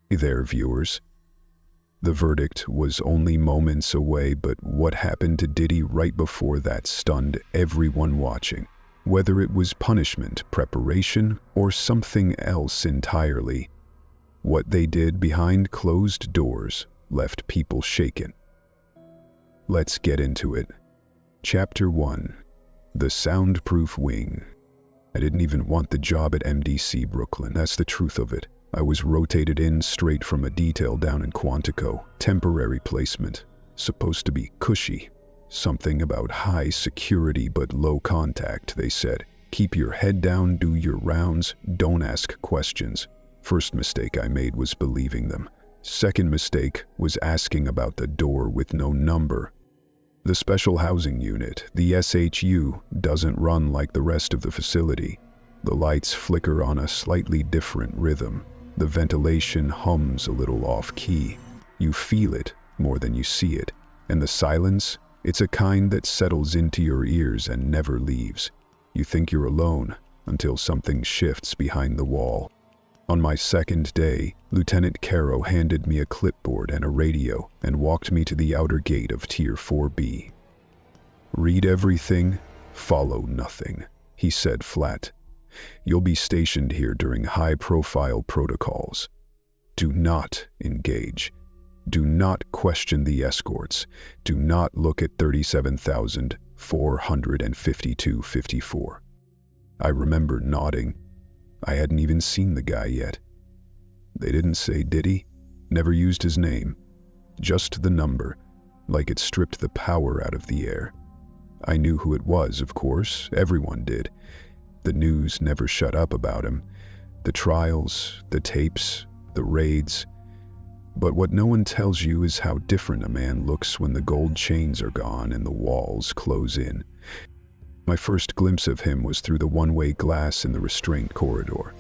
Hey there, viewers. The verdict was only moments away, but what happened to Diddy right before that stunned everyone watching. Whether it was punishment, preparation, or something else entirely, what they did behind closed doors left people shaken. Let's get into it. Chapter 1. The Soundproof Wing. I didn't even want the job at MDC Brooklyn, that's the truth of it. I was rotated in straight from a detail down in Quantico, temporary placement, supposed to be cushy. Something about high security but low contact, they said. Keep your head down, do your rounds, don't ask questions. First mistake I made was believing them. Second mistake was asking about the door with no number. The Special Housing Unit, the SHU, doesn't run like the rest of the facility. The lights flicker on a slightly different rhythm. The ventilation hums a little off-key. You feel it more than you see it. And the silence, it's a kind that settles into your ears and never leaves. You think you're alone until something shifts behind the wall. On my second day, Lieutenant Caro handed me a clipboard and a radio and walked me to the outer gate of Tier 4B. "Read everything, follow nothing," he said flat. "You'll be stationed here during high-profile protocols. Do not engage. Do not question the escorts. Do not look at 37,452.54. I remember nodding. I hadn't even seen the guy yet. They didn't say Diddy, never used his name. Just the number, like it stripped the power out of the air. I knew who it was, of course, everyone did. The news never shut up about him. The trials, the tapes, the raids. But what no one tells you is how different a man looks when the gold chains are gone and the walls close in. My first glimpse of him was through the one-way glass in the restraint corridor.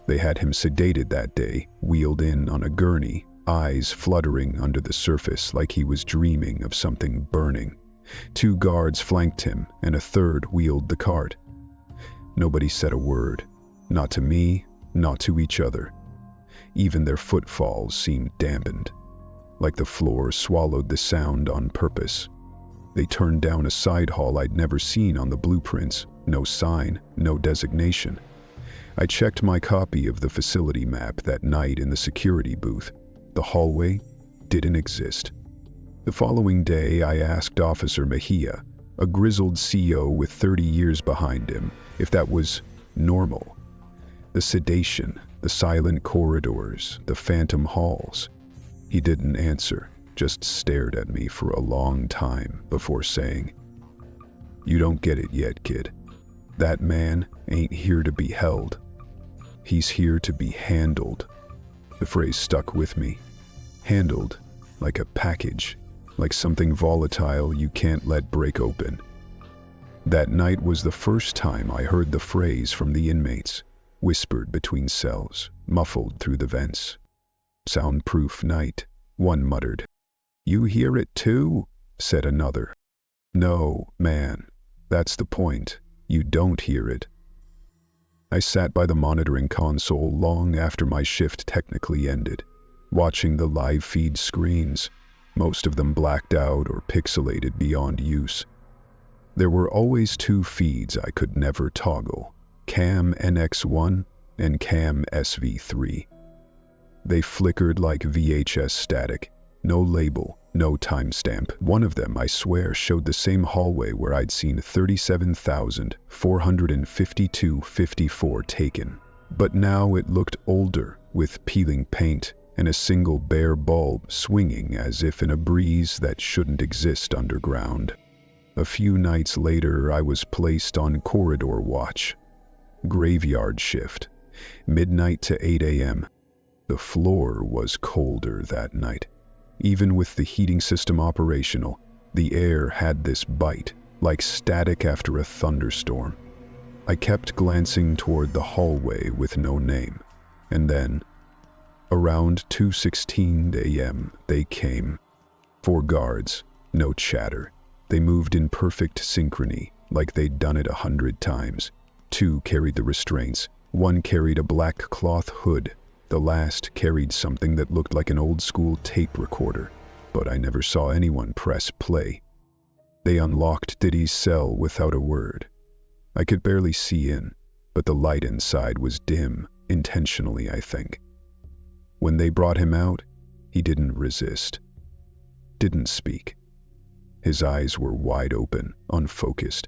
They had him sedated that day, wheeled in on a gurney, eyes fluttering under the surface like he was dreaming of something burning. 2 guards flanked him, and a third wheeled the cart. Nobody said a word. Not to me, not to each other. Even their footfalls seemed dampened, like the floor swallowed the sound on purpose. They turned down a side hall I'd never seen on the blueprints. No sign, no designation. I checked my copy of the facility map that night in the security booth. The hallway didn't exist. The following day, I asked Officer Mejia, a grizzled CO with 30 years behind him, if that was normal. The sedation, the silent corridors, the phantom halls. He didn't answer, just stared at me for a long time before saying, "You don't get it yet, kid. That man ain't here to be held. He's here to be handled." The phrase stuck with me. Handled, like a package, like something volatile you can't let break open. That night was the first time I heard the phrase from the inmates, whispered between cells, muffled through the vents. "Soundproof night," one muttered. "You hear it too?" said another. "No, man, that's the point. You don't hear it." I sat by the monitoring console long after my shift technically ended, watching the live feed screens, most of them blacked out or pixelated beyond use. There were always 2 feeds I could never toggle, Cam NX1 and Cam SV3. They flickered like VHS static, no label, no timestamp. One of them, I swear, showed the same hallway where I'd seen 37,452.54 taken. But now it looked older, with peeling paint and a single bare bulb swinging as if in a breeze that shouldn't exist underground. A few nights later, I was placed on corridor watch. Graveyard shift, midnight to 8 a.m. The floor was colder that night. Even with the heating system operational, the air had this bite, like static after a thunderstorm. I kept glancing toward the hallway with no name, and then, around 2:16 a.m., they came. 4 guards, no chatter. They moved in perfect synchrony, like they'd done it 100 times. 2 carried the restraints. 1 carried a black cloth hood, The last carried something that looked like an old-school tape recorder, but I never saw anyone press play. They unlocked Diddy's cell without a word. I could barely see in, but the light inside was dim, intentionally, I think. When they brought him out, he didn't resist, didn't speak. His eyes were wide open, unfocused.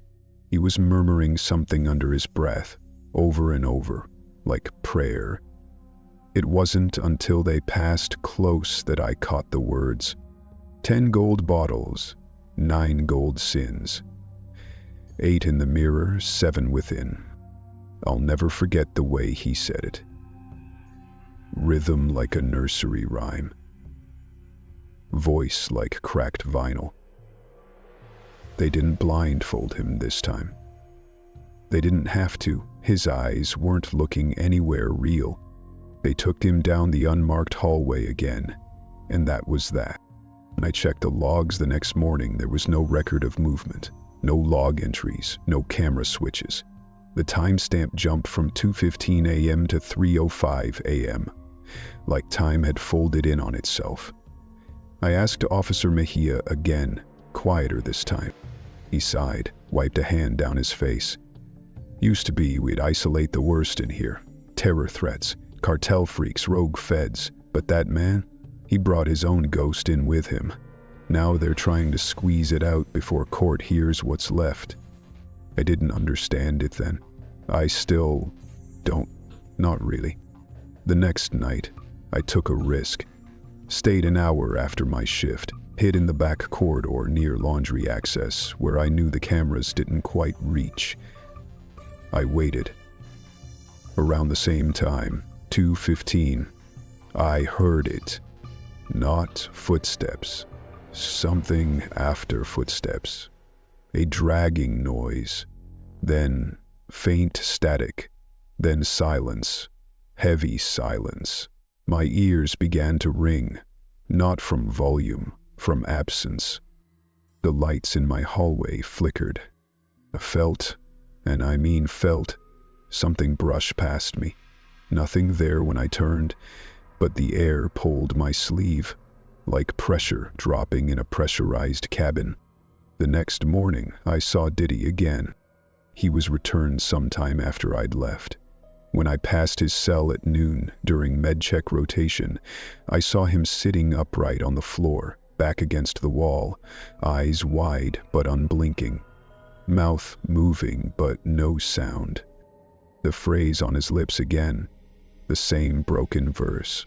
He was murmuring something under his breath, over and over, like prayer. It wasn't until they passed close that I caught the words. 10 gold bottles, 9 gold sins. 8 in the mirror, 7 within. I'll never forget the way he said it. Rhythm like a nursery rhyme. Voice like cracked vinyl. They didn't blindfold him this time. They didn't have to. His eyes weren't looking anywhere real. They took him down the unmarked hallway again, and that was that. When I checked the logs the next morning, there was no record of movement, no log entries, no camera switches. The timestamp jumped from 2:15 a.m. to 3:05 a.m., like time had folded in on itself. I asked Officer Mejia again, quieter this time. He sighed, wiped a hand down his face. Used to be we'd isolate the worst in here. Terror threats, cartel freaks, rogue feds. But that man, he brought his own ghost in with him. Now they're trying to squeeze it out before court hears what's left. I didn't understand it then. I still don't. Not really. The next night, I took a risk. Stayed an hour after my shift, hid in the back corridor near laundry access, where I knew the cameras didn't quite reach. I waited. Around the same time, 2:15, I heard it. Not footsteps. Something after footsteps. A dragging noise. Then faint static. Then silence. Heavy silence. My ears began to ring. Not from volume, from absence. The lights in my hallway flickered. I felt, and I mean felt, something brush past me. Nothing there when I turned, but the air pulled my sleeve, like pressure dropping in a pressurized cabin. The next morning, I saw Diddy again. He was returned sometime after I'd left. When I passed his cell at noon during med-check rotation, I saw him sitting upright on the floor, back against the wall, eyes wide but unblinking, mouth moving but no sound. The phrase on his lips again, the same broken verse.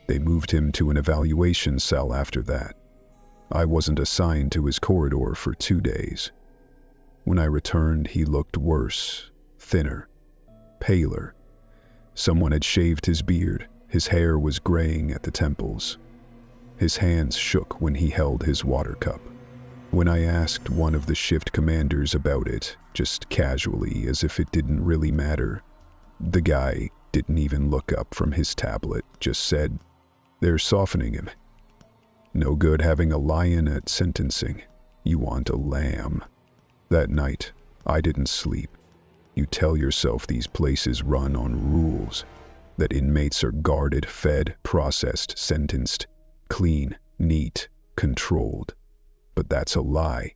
They moved him to an evaluation cell after that. I wasn't assigned to his corridor for 2 days. When I returned, he looked worse, thinner, paler. Someone had shaved his beard. His hair was graying at the temples. His hands shook when he held his water cup. When I asked one of the shift commanders about it, just casually, as if it didn't really matter, the guy didn't even look up from his tablet, just said, "They're softening him. No good having a lion at sentencing. You want a lamb." That night, I didn't sleep. You tell yourself these places run on rules, that inmates are guarded, fed, processed, sentenced, clean, neat, controlled. But that's a lie.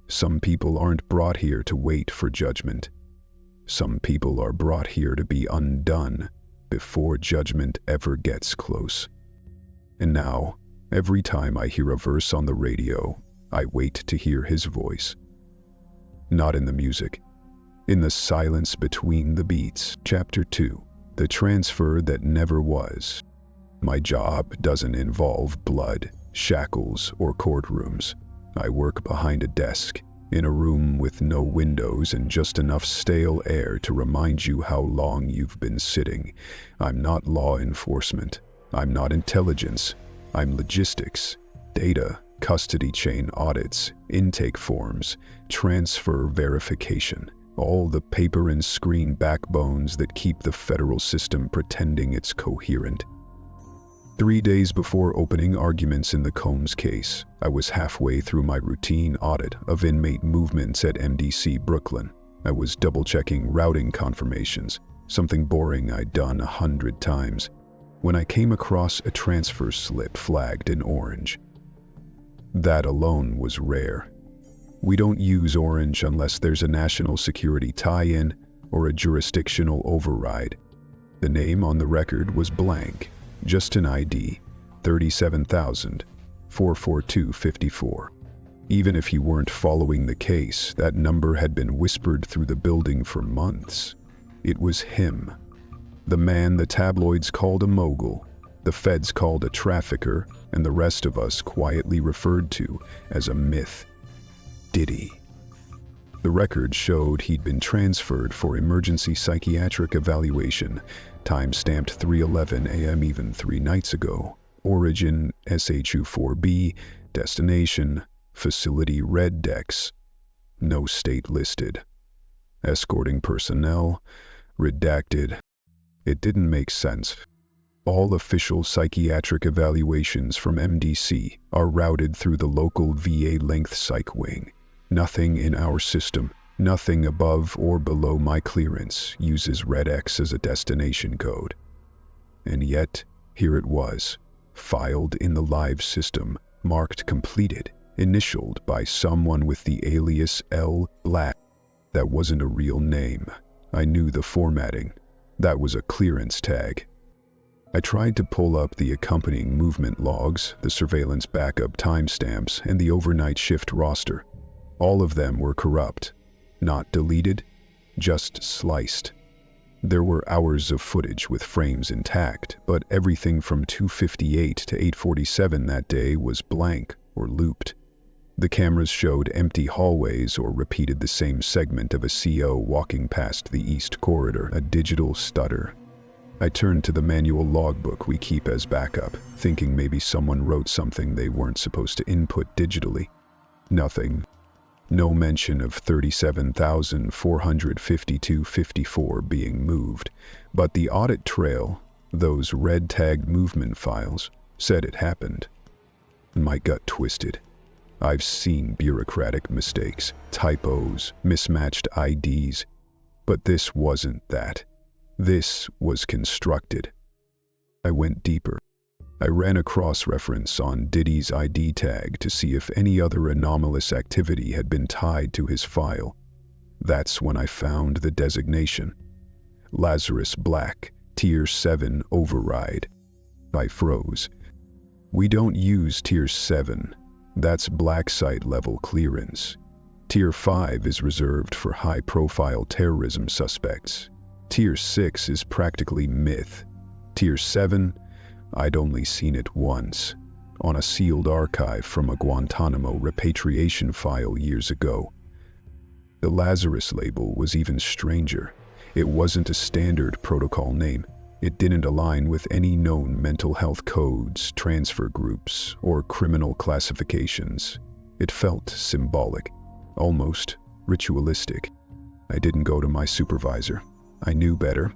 Some people aren't brought here to wait for judgment. Some people are brought here to be undone before judgment ever gets close. And now, every time I hear a verse on the radio, I wait to hear his voice. Not in the music. In the silence between the beats. Chapter 2. The transfer that never was. My job doesn't involve blood, shackles, or courtrooms. I work behind a desk, in a room with no windows and just enough stale air to remind you how long you've been sitting. I'm not law enforcement. I'm not intelligence. I'm logistics, data, custody chain audits, intake forms, transfer verification. All the paper and screen backbones that keep the federal system pretending it's coherent. 3 days before opening arguments in the Combs case, I was halfway through my routine audit of inmate movements at MDC Brooklyn. I was double-checking routing confirmations, something boring I'd done 100 times. when I came across a transfer slip flagged in orange. That alone was rare. We don't use orange unless there's a national security tie-in or a jurisdictional override. The name on the record was blank, just an ID, 37,44254. Even if you weren't following the case, that number had been whispered through the building for months. It was him. The man the tabloids called a mogul, the feds called a trafficker, and the rest of us quietly referred to as a myth. Diddy. The record showed he'd been transferred for emergency psychiatric evaluation, time-stamped 3:11 a.m. even 3 nights ago. Origin, SHU-4B, destination, facility Red Decks. No state listed. Escorting personnel, redacted. It didn't make sense. All official psychiatric evaluations from MDC are routed through the local VA length psych wing. Nothing in our system, nothing above or below my clearance uses Red X as a destination code. And yet, here it was, filed in the live system, marked completed, initialed by someone with the alias L. Black. That wasn't a real name. I knew the formatting. That was a clearance tag. I tried to pull up the accompanying movement logs, the surveillance backup timestamps, and the overnight shift roster. All of them were corrupt. Not deleted, just sliced. There were hours of footage with frames intact, but everything from 2:58 to 8:47 that day was blank or looped. The cameras showed empty hallways or repeated the same segment of a CO walking past the east corridor, a digital stutter. I turned to the manual logbook we keep as backup, thinking maybe someone wrote something they weren't supposed to input digitally. Nothing. No mention of 37,452.54 being moved, but the audit trail, those red-tagged movement files, said it happened. My gut twisted. I've seen bureaucratic mistakes, typos, mismatched IDs, but this wasn't that. This was constructed. I went deeper. I ran a cross-reference on Diddy's ID tag to see if any other anomalous activity had been tied to his file. That's when I found the designation. Lazarus Black, Tier 7 Override. I froze. We don't use Tier 7. That's black site level clearance. Tier 5 is reserved for high-profile terrorism suspects. Tier 6 is practically myth. Tier 7, I'd only seen it once, on a sealed archive from a Guantanamo repatriation file years ago. The Lazarus label was even stranger. It wasn't a standard protocol name. It didn't align with any known mental health codes, transfer groups, or criminal classifications. It felt symbolic, almost ritualistic. I didn't go to my supervisor. I knew better.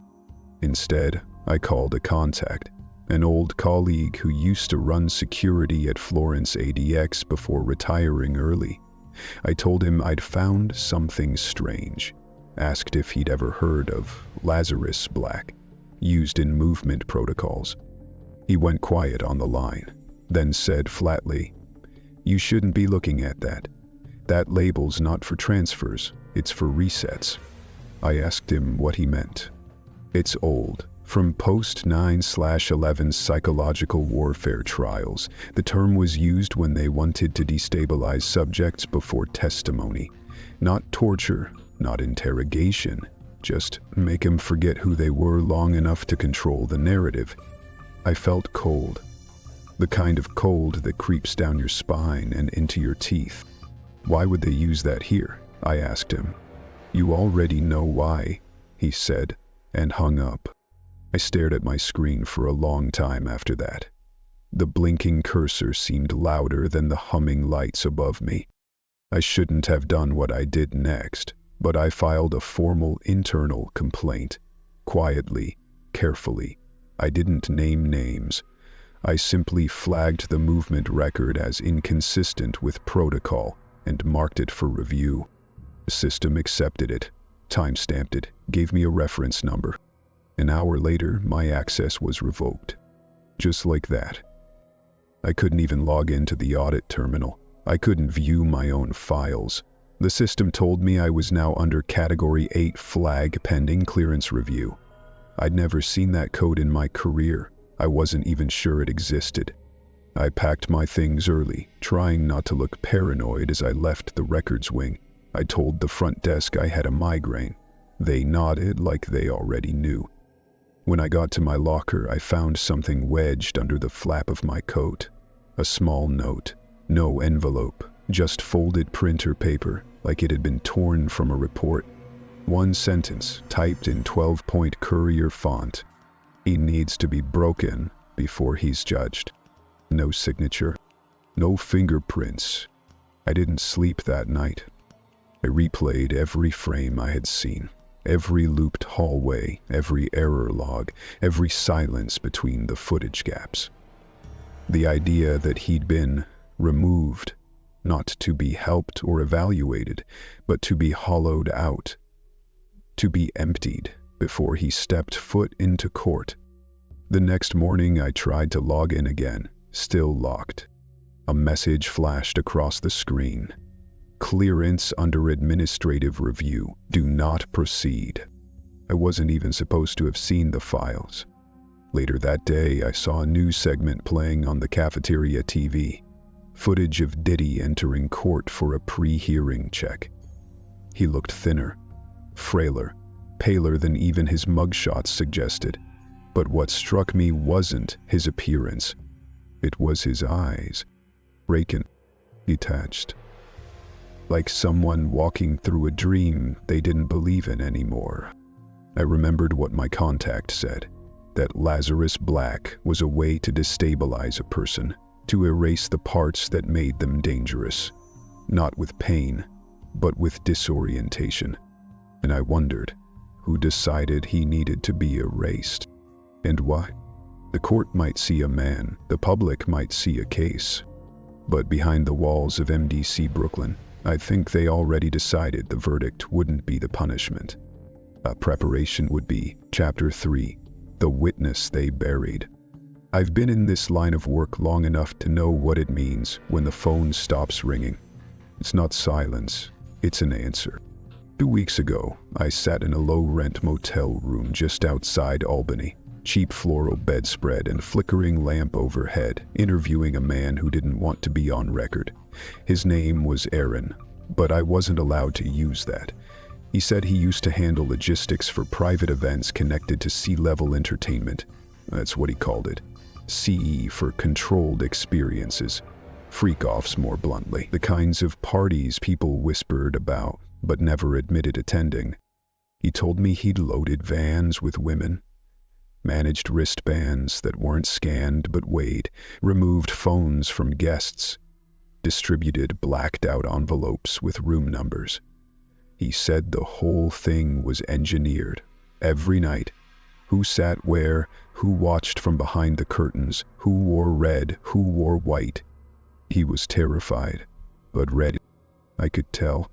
Instead, I called a contact, an old colleague who used to run security at Florence ADX before retiring early. I told him I'd found something strange, asked if he'd ever heard of Lazarus Black, used in movement protocols. He went quiet on the line, then said flatly, "You shouldn't be looking at that. That label's not for transfers, it's for resets." I asked him what he meant. It's old, from post-9/11 psychological warfare trials. The term was used when they wanted to destabilize subjects before testimony. Not torture, not interrogation, just make them forget who they were long enough to control the narrative. I felt cold. The kind of cold that creeps down your spine and into your teeth. "Why would they use that here?" I asked him. "You already know why," he said, and hung up. I stared at my screen for a long time after that. The blinking cursor seemed louder than the humming lights above me. I shouldn't have done what I did next, but I filed a formal internal complaint. Quietly, carefully. I didn't name names. I simply flagged the movement record as inconsistent with protocol and marked it for review. The system accepted it, timestamped it, gave me a reference number. An hour later, my access was revoked. Just like that. I couldn't even log into the audit terminal. I couldn't view my own files. The system told me I was now under Category 8 flag pending clearance review. I'd never seen that code in my career. I wasn't even sure it existed. I packed my things early, trying not to look paranoid as I left the records wing. I told the front desk I had a migraine. They nodded like they already knew. When I got to my locker, I found something wedged under the flap of my coat. A small note. No envelope, just folded printer paper, like it had been torn from a report. One sentence, typed in 12-point courier font. He needs to be broken before he's judged. No signature. No fingerprints. I didn't sleep that night. I replayed every frame I had seen. Every looped hallway, every error log, every silence between the footage gaps. The idea that he'd been removed, not to be helped or evaluated, but to be hollowed out, to be emptied before he stepped foot into court. The next morning I tried to log in again, still locked. A message flashed across the screen. Clearance under administrative review. Do not proceed. I wasn't even supposed to have seen the files. Later that day, I saw a news segment playing on the cafeteria TV. Footage of Diddy entering court for a pre-hearing check. He looked thinner, frailer, paler than even his mugshots suggested. But what struck me wasn't his appearance. It was his eyes. Vacant, detached. Like someone walking through a dream they didn't believe in anymore. I remembered what my contact said, that Lazarus Black was a way to destabilize a person, to erase the parts that made them dangerous, not with pain, but with disorientation. And I wondered, who decided he needed to be erased? And why? The court might see a man, the public might see a case. But behind the walls of MDC Brooklyn, I think they already decided the verdict wouldn't be the punishment. A preparation would be Chapter 3, The Witness They Buried. I've been in this line of work long enough to know what it means when the phone stops ringing. It's not silence, it's an answer. 2 weeks ago, I sat in a low-rent motel room just outside Albany, cheap floral bedspread and flickering lamp overhead, interviewing a man who didn't want to be on record. His name was Aaron, but I wasn't allowed to use that. He said he used to handle logistics for private events connected to C-level entertainment. That's what he called it. CE for controlled experiences. Freak-offs, more bluntly. The kinds of parties people whispered about, but never admitted attending. He told me he'd loaded vans with women, managed wristbands that weren't scanned but weighed, removed phones from guests, distributed blacked-out envelopes with room numbers. He said the whole thing was engineered. Every night. Who sat where, who watched from behind the curtains, who wore red, who wore white. He was terrified, but ready. I could tell.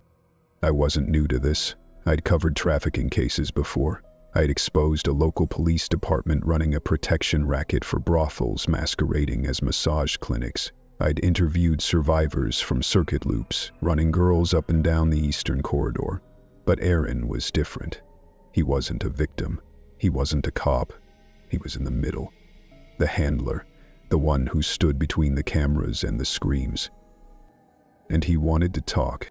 I wasn't new to this. I'd covered trafficking cases before. I'd exposed a local police department running a protection racket for brothels masquerading as massage clinics. I'd interviewed survivors from circuit loops, running girls up and down the Eastern Corridor. But Aaron was different. He wasn't a victim. He wasn't a cop. He was in the middle. The handler, the one who stood between the cameras and the screams. And he wanted to talk.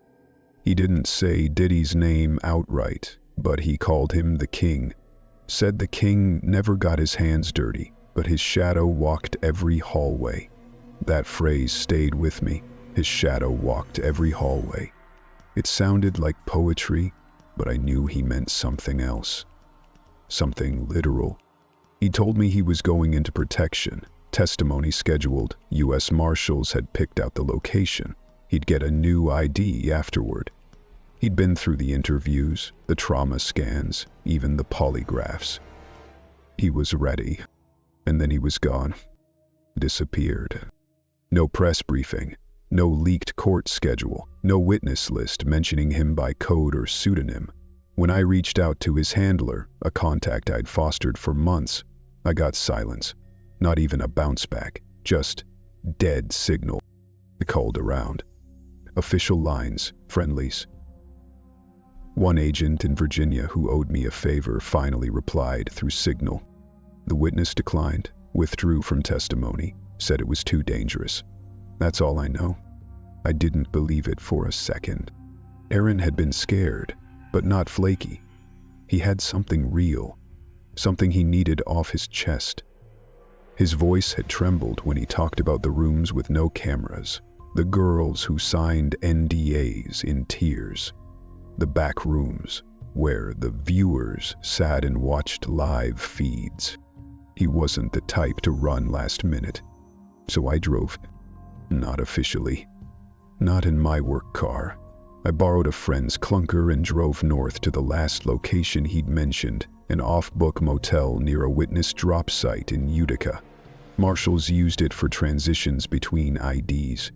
He didn't say Diddy's name outright, but he called him the King. Said the King never got his hands dirty, but his shadow walked every hallway. That phrase stayed with me. His shadow walked every hallway. It sounded like poetry, but I knew he meant something else. Something literal. He told me he was going into protection. Testimony scheduled. U.S. Marshals had picked out the location. He'd get a new ID afterward. He'd been through the interviews, the trauma scans, even the polygraphs. He was ready. And then he was gone. Disappeared. No press briefing, no leaked court schedule, no witness list mentioning him by code or pseudonym. When I reached out to his handler, a contact I'd fostered for months, I got silence. Not even a bounce back, just dead signal. I called around. Official lines, friendlies. One agent in Virginia who owed me a favor finally replied through Signal. The witness declined, withdrew from testimony, said it was too dangerous. That's all I know. I didn't believe it for a second. Aaron had been scared, but not flaky. He had something real, something he needed off his chest. His voice had trembled when he talked about the rooms with no cameras, the girls who signed NDAs in tears, the back rooms where the viewers sat and watched live feeds. He wasn't the type to run last minute, so I drove. Not officially. Not in my work car. I borrowed a friend's clunker and drove north to the last location he'd mentioned, an off-book motel near a witness drop site in Utica. Marshals used it for transitions between IDs.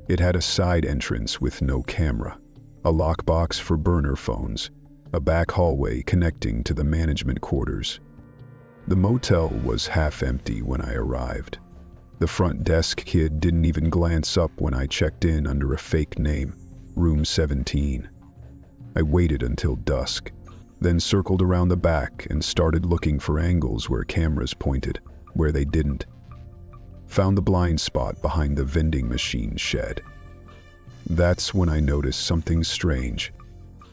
It had a side entrance with no camera, a lockbox for burner phones, a back hallway connecting to the management quarters. The motel was half empty when I arrived. The front desk kid didn't even glance up when I checked in under a fake name, Room 17. I waited until dusk, then circled around the back and started looking for angles where cameras pointed, where they didn't. Found the blind spot behind the vending machine shed. That's when I noticed something strange.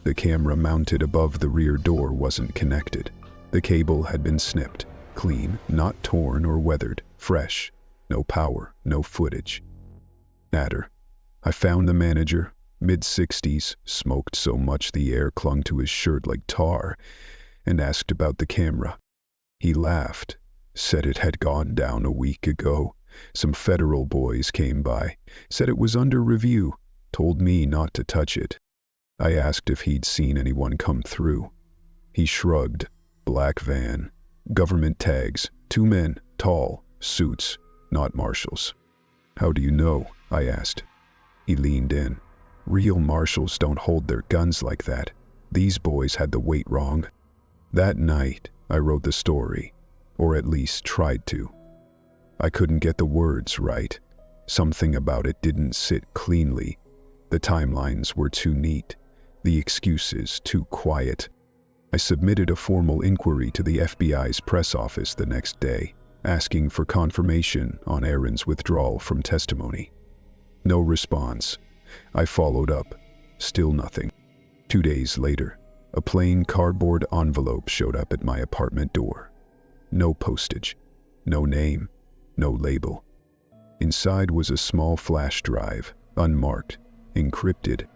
The camera mounted above the rear door wasn't connected. The cable had been snipped, clean, not torn or weathered, fresh. No power, no footage. Natter. I found the manager, mid-60s, smoked so much the air clung to his shirt like tar, and asked about the camera. He laughed, said it had gone down a week ago. Some federal boys came by, said it was under review, told me not to touch it. I asked if he'd seen anyone come through. He shrugged. Black van, government tags, 2 men, tall, suits, not marshals. How do you know? I asked. He leaned in. Real marshals don't hold their guns like that. These boys had the weight wrong. That night, I wrote the story, or at least tried to. I couldn't get the words right. Something about it didn't sit cleanly. The timelines were too neat, the excuses too quiet. I submitted a formal inquiry to the FBI's press office the next day, asking for confirmation on Aaron's withdrawal from testimony. No response. I followed up. Still nothing. 2 days later, a plain cardboard envelope showed up at my apartment door. No postage, no name, no label. Inside was a small flash drive, unmarked, encrypted.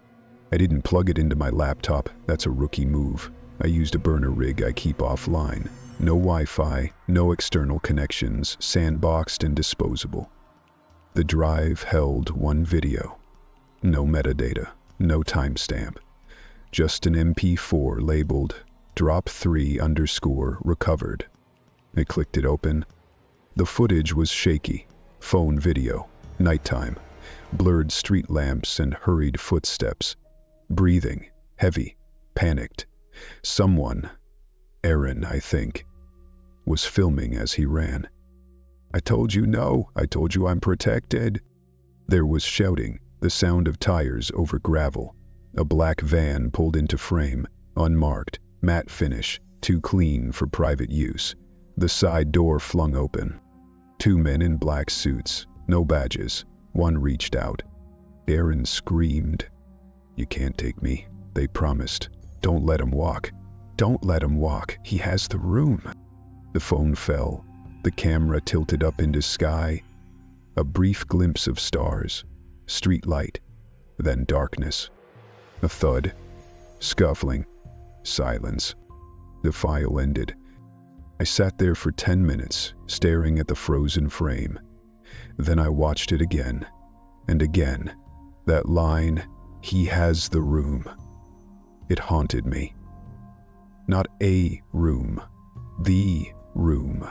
I didn't plug it into my laptop. That's a rookie move. I used a burner rig I keep offline. No Wi-Fi, no external connections, sandboxed and disposable. The drive held one video. No metadata, no timestamp. Just an MP4 labeled drop3_recovered. I clicked it open. The footage was shaky. Phone video, nighttime, blurred street lamps and hurried footsteps. Breathing, heavy, panicked. Someone, Aaron, I think, was filming as he ran. I told you no, I told you I'm protected. There was shouting, the sound of tires over gravel. A black van pulled into frame, unmarked, matte finish, too clean for private use. The side door flung open. 2 men in black suits, no badges. One reached out. Aaron screamed. You can't take me, they promised. Don't let him walk. Don't let him walk. He has the room. The phone fell. The camera tilted up into sky. A brief glimpse of stars. Street light. Then darkness. A thud. Scuffling. Silence. The file ended. I sat there for 10 minutes, staring at the frozen frame. Then I watched it again. And again. That line, he has the room. It haunted me. Not a room. The room.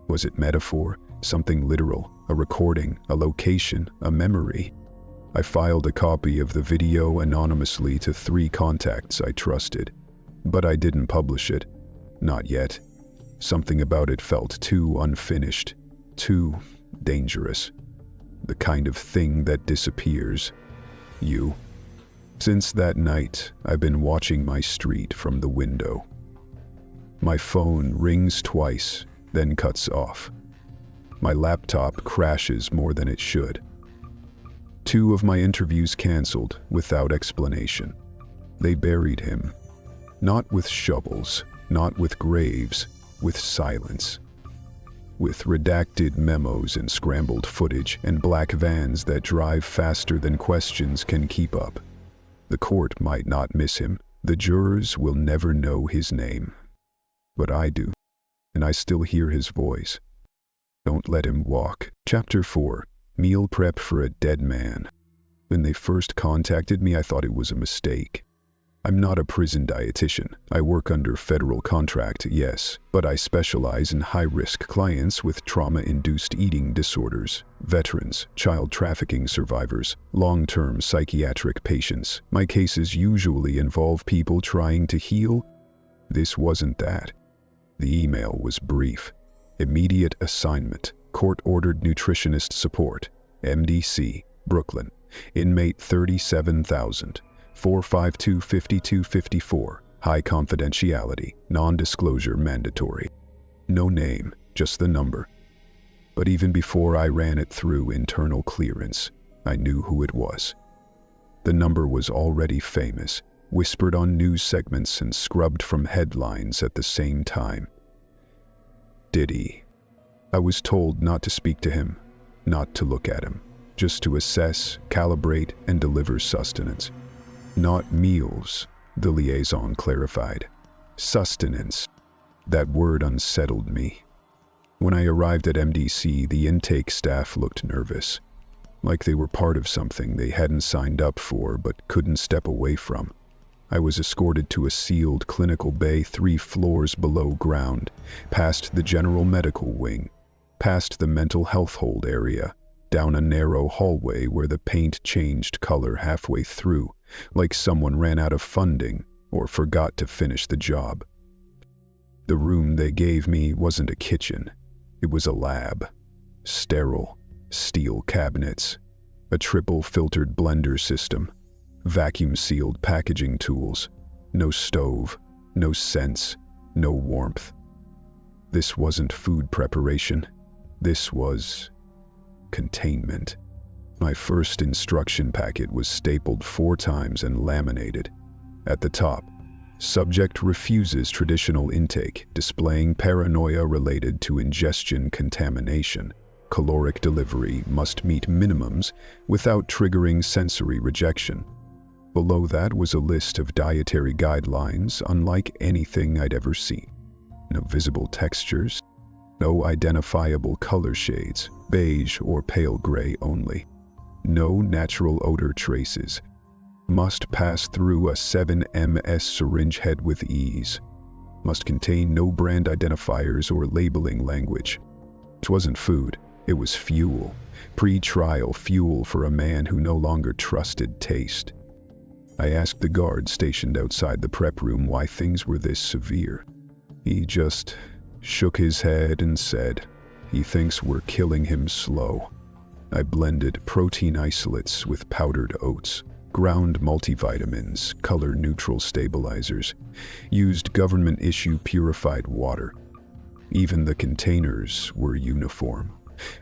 Was it metaphor? Something literal? A recording? A location? A memory? I filed a copy of the video anonymously to 3 contacts I trusted. But I didn't publish it. Not yet. Something about it felt too unfinished. too dangerous. The kind of thing that disappears. You. Since that night, I've been watching my street from the window. My phone rings twice, then cuts off. My laptop crashes more than it should. 2 of my interviews canceled without explanation. They buried him. Not with shovels, not with graves, with silence. With redacted memos and scrambled footage and black vans that drive faster than questions can keep up. The court might not miss him. The jurors will never know his name. But I do, and I still hear his voice. Don't let him walk. Chapter 4. Meal prep for a dead man. When they first contacted me, I thought it was a mistake. I'm not a prison dietitian. I work under federal contract, yes, but I specialize in high-risk clients with trauma-induced eating disorders, veterans, child trafficking survivors, long-term psychiatric patients. My cases usually involve people trying to heal. This wasn't that. The email was brief. Immediate assignment. Court-ordered nutritionist support. MDC, Brooklyn. Inmate 37,000. 452-5254. High confidentiality. Non-disclosure mandatory. No name, just the number. But even before I ran it through internal clearance, I knew who it was. The number was already famous, whispered on news segments and scrubbed from headlines at the same time. Diddy. I was told not to speak to him, not to look at him, just to assess, calibrate, and deliver sustenance. Not meals, the liaison clarified. Sustenance. That word unsettled me. When I arrived at MDC, the intake staff looked nervous, like they were part of something they hadn't signed up for but couldn't step away from. I was escorted to a sealed clinical bay 3 floors below ground, past the general medical wing, past the mental health hold area, down a narrow hallway where the paint changed color halfway through, like someone ran out of funding or forgot to finish the job. The room they gave me wasn't a kitchen. It was a lab. Sterile, steel cabinets, a triple-filtered blender system, vacuum-sealed packaging tools, no stove, no scents, no warmth. This wasn't food preparation. This was containment. My first instruction packet was stapled 4 times and laminated. At the top, subject refuses traditional intake, displaying paranoia related to ingestion contamination. Caloric delivery must meet minimums without triggering sensory rejection. Below that was a list of dietary guidelines unlike anything I'd ever seen. No visible textures, no identifiable color shades, beige or pale gray only. No natural odor traces. Must pass through a 7ms syringe head with ease. Must contain no brand identifiers or labeling language. It wasn't food, it was fuel. Pre-trial fuel for a man who no longer trusted taste. I asked the guard stationed outside the prep room why things were this severe. He just shook his head and said, he thinks we're killing him slow. I blended protein isolates with powdered oats, ground multivitamins, color-neutral stabilizers, used government-issue purified water. Even the containers were uniform.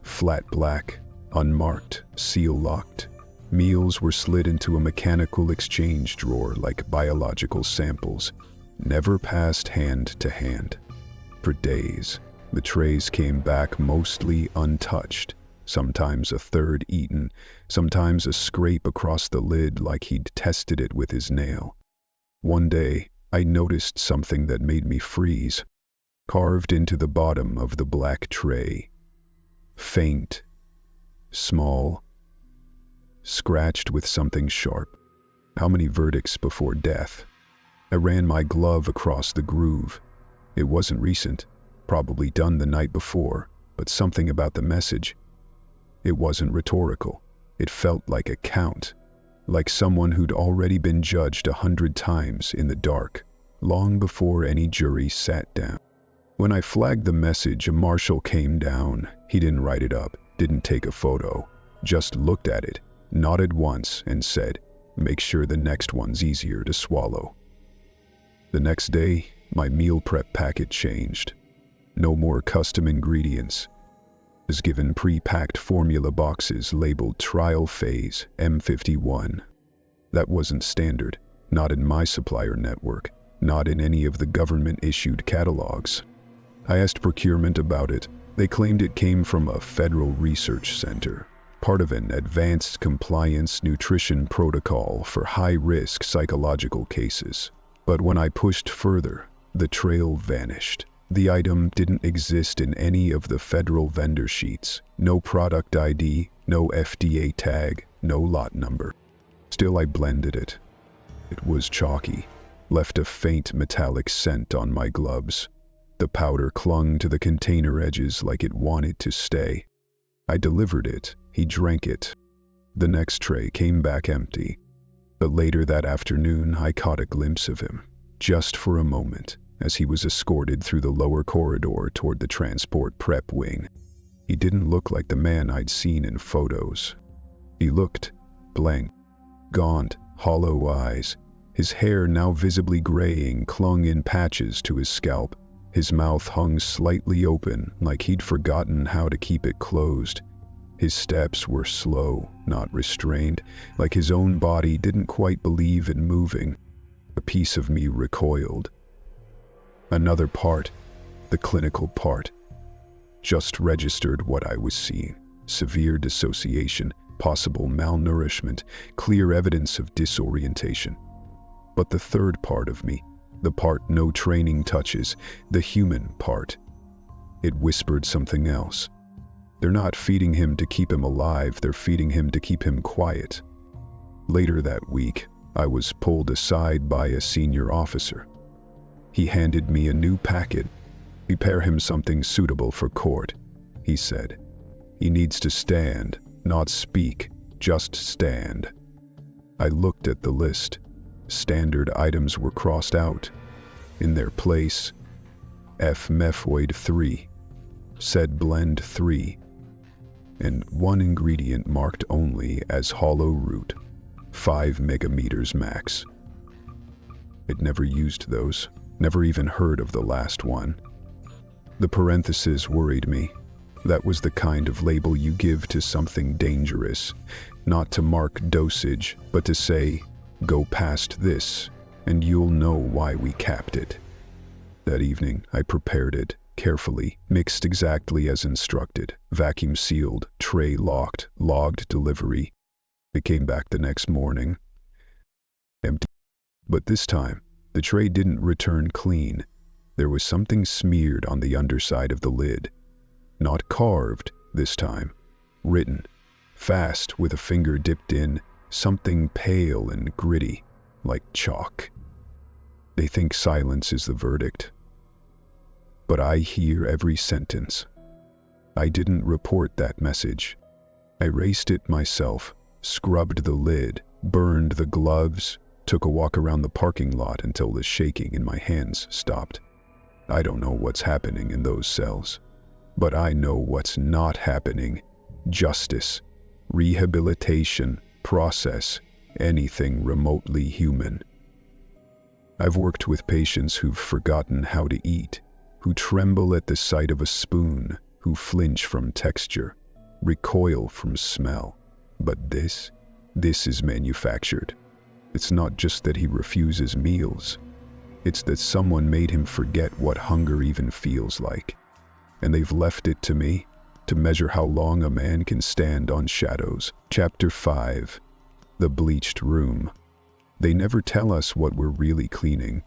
Flat black, unmarked, seal-locked. Meals were slid into a mechanical exchange drawer like biological samples, never passed hand to hand. For days, the trays came back mostly untouched. Sometimes a third eaten, sometimes a scrape across the lid like he'd tested it with his nail. One day, I noticed something that made me freeze. Carved into the bottom of the black tray. Faint. Small. Scratched with something sharp. How many verdicts before death? I ran my glove across the groove. It wasn't recent, probably done the night before, but something about the message. It wasn't rhetorical. It felt like a count, like someone who'd already been judged 100 times in the dark, long before any jury sat down. When I flagged the message, a marshal came down. He didn't write it up, didn't take a photo, just looked at it, nodded once, and said, "Make sure the next one's easier to swallow." The next day, my meal prep packet changed. No more custom ingredients. I was given pre-packed formula boxes labeled Trial Phase M51. That wasn't standard, not in my supplier network, not in any of the government-issued catalogs. I asked procurement about it. They claimed it came from a federal research center, part of an advanced compliance nutrition protocol for high-risk psychological cases. But when I pushed further, the trail vanished. The item didn't exist in any of the federal vendor sheets. No product ID, no FDA tag, no lot number. Still, I blended it. It was chalky, left a faint metallic scent on my gloves. The powder clung to the container edges like it wanted to stay. I delivered it. He drank it. The next tray came back empty. But later that afternoon, I caught a glimpse of him, just for a moment, as he was escorted through the lower corridor toward the transport prep wing. He didn't look like the man I'd seen in photos. He looked blank, gaunt, hollow eyes. His hair, now visibly graying, clung in patches to his scalp. His mouth hung slightly open, like he'd forgotten how to keep it closed. His steps were slow, not restrained, like his own body didn't quite believe in moving. A piece of me recoiled. Another part, the clinical part, just registered what I was seeing. Severe dissociation, possible malnourishment, clear evidence of disorientation. But the third part of me, the part no training touches, the human part, it whispered something else. They're not feeding him to keep him alive, they're feeding him to keep him quiet. Later that week, I was pulled aside by a senior officer. He handed me a new packet. "Prepare him something suitable for court," he said. "He needs to stand, not speak, just stand." I looked at the list. Standard items were crossed out. In their place, F-Mephoid 3, said blend 3, and one ingredient marked only as hollow root, 5 megameters max. I'd never used those, never even heard of the last one. The parentheses worried me. That was the kind of label you give to something dangerous, not to mark dosage, but to say, "Go past this, and you'll know why we capped it." That evening, I prepared it, carefully, mixed exactly as instructed, vacuum sealed, tray locked, logged delivery. It came back the next morning, empty. But this time, the tray didn't return clean. There was something smeared on the underside of the lid. Not carved, this time. Written, fast with a finger dipped in, something pale and gritty, like chalk. They think silence is the verdict. But I hear every sentence. I didn't report that message. I erased it myself, scrubbed the lid, burned the gloves, took a walk around the parking lot until the shaking in my hands stopped. I don't know what's happening in those cells, but I know what's not happening. Justice, rehabilitation, process, anything remotely human. I've worked with patients who've forgotten how to eat, who tremble at the sight of a spoon, who flinch from texture, recoil from smell. But this is manufactured. It's not just that he refuses meals. It's that someone made him forget what hunger even feels like. And they've left it to me to measure how long a man can stand on shadows. Chapter 5. The Bleached Room. They never tell us what we're really cleaning.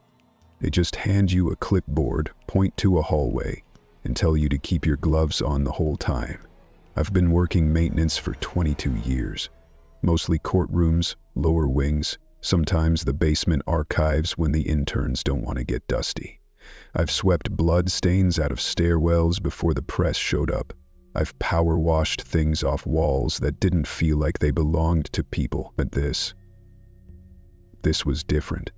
They just hand you a clipboard, point to a hallway, and tell you to keep your gloves on the whole time. I've been working maintenance for 22 years. Mostly courtrooms, lower wings, sometimes the basement archives when the interns don't want to get dusty. I've swept blood stains out of stairwells before the press showed up. I've power washed things off walls that didn't feel like they belonged to people. But this was different.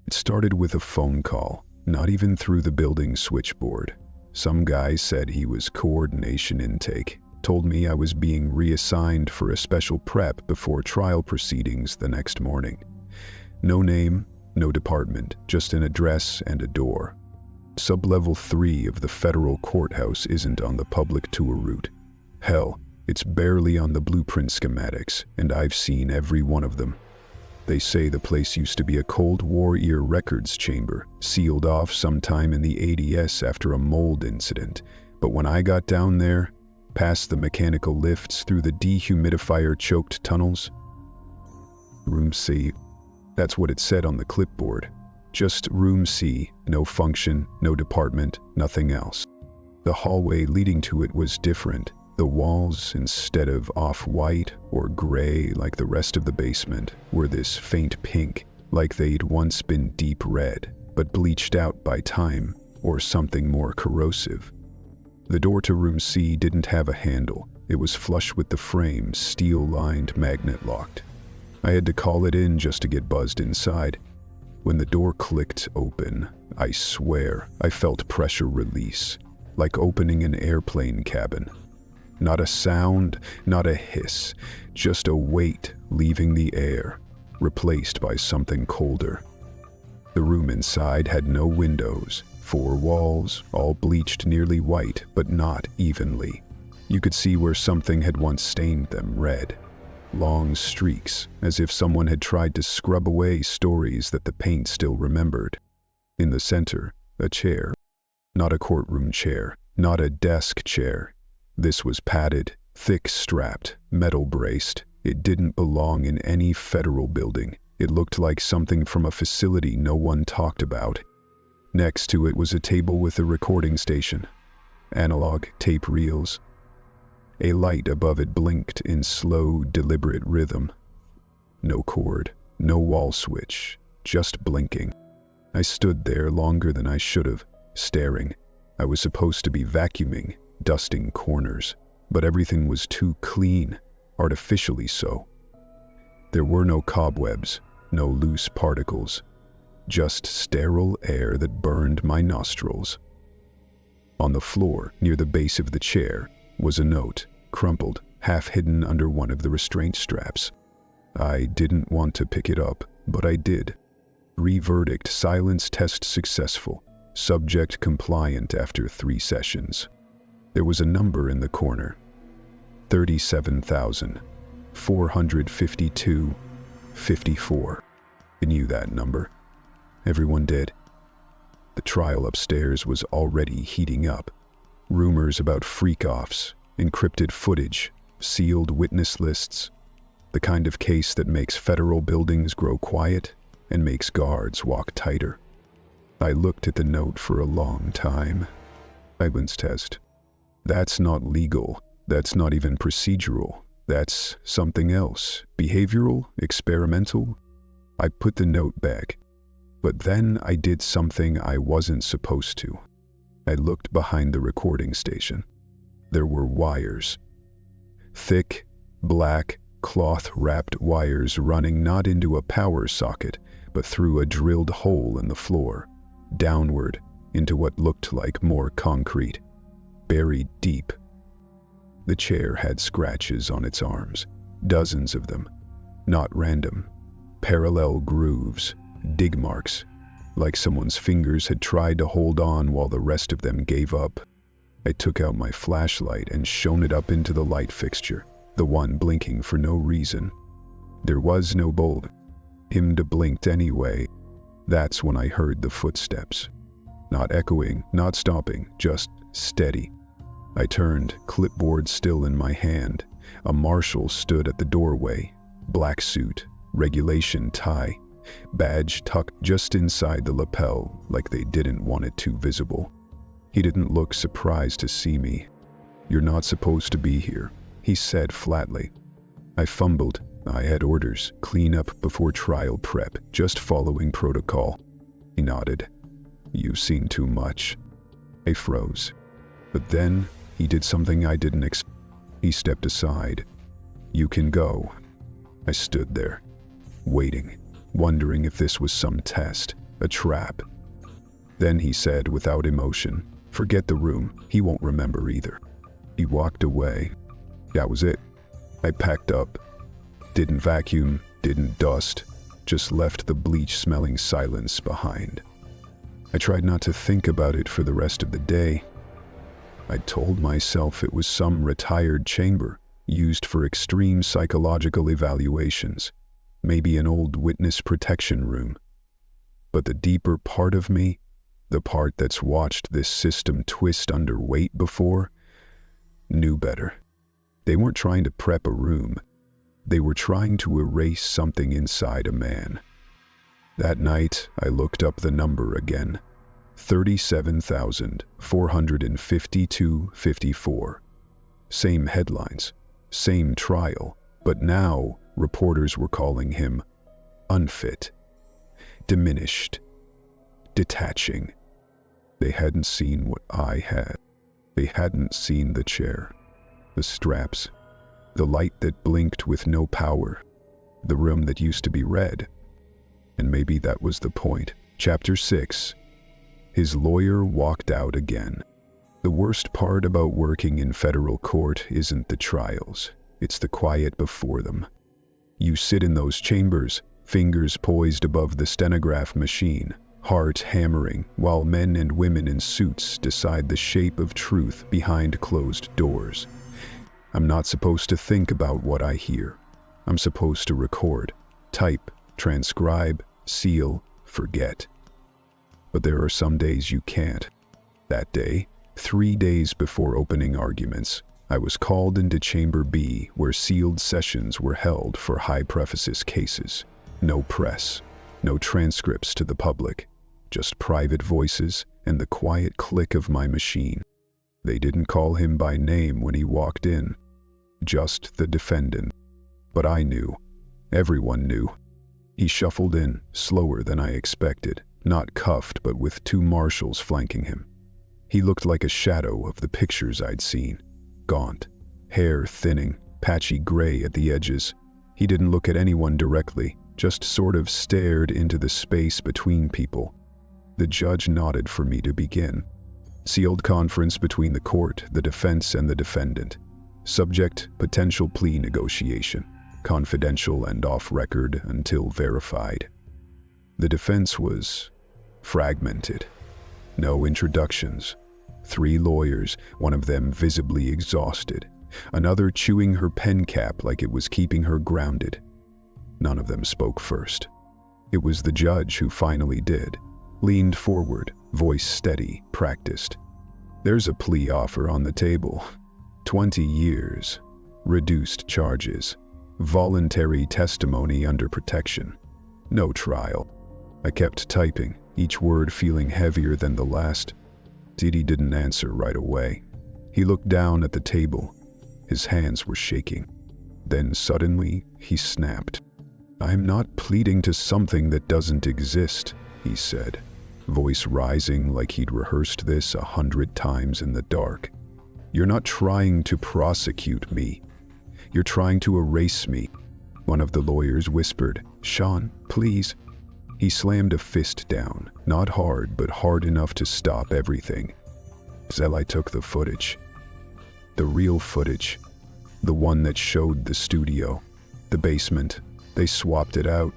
It started with a phone call. Not even through the building switchboard. Some guy said he was coordination intake, told me I was being reassigned for a special prep before trial proceedings the next morning. No name, no department, just an address and a door. Sub-level 3 of the federal courthouse isn't on the public tour route. Hell, it's barely on the blueprint schematics, and I've seen every one of them. They say the place used to be a Cold War-era records chamber, sealed off sometime in the 80s after a mold incident. But when I got down there, past the mechanical lifts through the dehumidifier-choked tunnels, Room C. That's what it said on the clipboard. Just Room C, no function, no department, nothing else. The hallway leading to it was different. The walls, instead of off-white or gray like the rest of the basement, were this faint pink, like they'd once been deep red, but bleached out by time or something more corrosive. The door to Room C didn't have a handle. It was flush with the frame, steel-lined, magnet-locked. I had to call it in just to get buzzed inside. When the door clicked open, I swear I felt pressure release, like opening an airplane cabin. Not a sound, not a hiss, just a weight leaving the air, replaced by something colder. The room inside had no windows, 4 walls, all bleached nearly white, but not evenly. You could see where something had once stained them red. Long streaks, as if someone had tried to scrub away stories that the paint still remembered. In the center, a chair. Not a courtroom chair, not a desk chair. This was padded, thick-strapped, metal-braced. It didn't belong in any federal building. It looked like something from a facility no one talked about. Next to it was a table with a recording station. Analog tape reels. A light above it blinked in slow, deliberate rhythm. No cord, no wall switch, just blinking. I stood there longer than I should have, staring. I was supposed to be vacuuming, dusting corners, but everything was too clean, artificially so. There were no cobwebs, no loose particles, just sterile air that burned my nostrils. On the floor, near the base of the chair, was a note, crumpled, half hidden under one of the restraint straps. I didn't want to pick it up, but I did. Re-verdict, silence test successful, subject compliant after 3 sessions. There was a number in the corner, 37,452.54. I knew that number. Everyone did. The trial upstairs was already heating up. Rumors about freak-offs, encrypted footage, sealed witness lists, the kind of case that makes federal buildings grow quiet and makes guards walk tighter. I looked at the note for a long time. Silence test. That's not legal. That's not even procedural. That's something else. Behavioral? Experimental? I put the note back. But then I did something I wasn't supposed to. I looked behind the recording station. There were wires. Thick, black, cloth-wrapped wires running not into a power socket, but through a drilled hole in the floor, downward into what looked like more concrete, buried deep. The chair had scratches on its arms, dozens of them, not random, parallel grooves, dig marks, like someone's fingers had tried to hold on while the rest of them gave up. I took out my flashlight and shone it up into the light fixture, the one blinking for no reason. There was no bulb. Him to blinked anyway. That's when I heard the footsteps. Not echoing, not stopping, just steady. I turned, clipboard still in my hand. A marshal stood at the doorway, black suit, regulation tie, badge tucked just inside the lapel like they didn't want it too visible. He didn't look surprised to see me. "You're not supposed to be here," he said flatly. I fumbled. I had orders, clean up before trial prep, just following protocol. He nodded. "You've seen too much." I froze. But then he did something I didn't expect. He stepped aside. "You can go." I stood there, waiting, wondering if this was some test, a trap. Then he said without emotion, "Forget the room, he won't remember either." He walked away. That was it. I packed up. Didn't vacuum, didn't dust, just left the bleach-smelling silence behind. I tried not to think about it for the rest of the day. I told myself it was some retired chamber used for extreme psychological evaluations, maybe an old witness protection room. But the deeper part of me, the part that's watched this system twist under weight before, knew better. They weren't trying to prep a room. They were trying to erase something inside a man. That night, I looked up the number again. 37,452.54. Same headlines, same trial, but now reporters were calling him unfit, diminished, detaching. They hadn't seen what I had. They hadn't seen the chair, the straps, the light that blinked with no power, the room that used to be red. And maybe that was the point. Chapter 6. His lawyer walked out again. The worst part about working in federal court isn't the trials, it's the quiet before them. You sit in those chambers, fingers poised above the stenograph machine, heart hammering, while men and women in suits decide the shape of truth behind closed doors. I'm not supposed to think about what I hear. I'm supposed to record, type, transcribe, seal, forget. But there are some days you can't. That day, 3 days before opening arguments, I was called into Chamber B, where sealed sessions were held for high prefaces cases. No press, no transcripts to the public, just private voices and the quiet click of my machine. They didn't call him by name when he walked in, just the defendant. But I knew. Everyone knew. He shuffled in, slower than I expected, not cuffed but with 2 marshals flanking him. He looked like a shadow of the pictures I'd seen. Gaunt, hair thinning, patchy gray at the edges. He didn't look at anyone directly, just sort of stared into the space between people. The judge nodded for me to begin. Sealed conference between the court, the defense, and the defendant. Subject, potential plea negotiation. Confidential and off-record until verified. The defense was fragmented. No introductions. 3 lawyers, one of them visibly exhausted. Another chewing her pen cap like it was keeping her grounded. None of them spoke first. It was the judge who finally did. Leaned forward, voice steady, practiced. "There's a plea offer on the table. 20 years. Reduced charges. Voluntary testimony under protection. No trial." I kept typing, each word feeling heavier than the last. Diddy didn't answer right away. He looked down at the table. His hands were shaking. Then suddenly, he snapped. "I'm not pleading to something that doesn't exist," he said, voice rising like he'd rehearsed this 100 times in the dark. "You're not trying to prosecute me. You're trying to erase me." One of the lawyers whispered, "Sean, please." He slammed a fist down, not hard, but hard enough to stop everything. I took the footage. The real footage. The one that showed the studio, the basement. They swapped it out.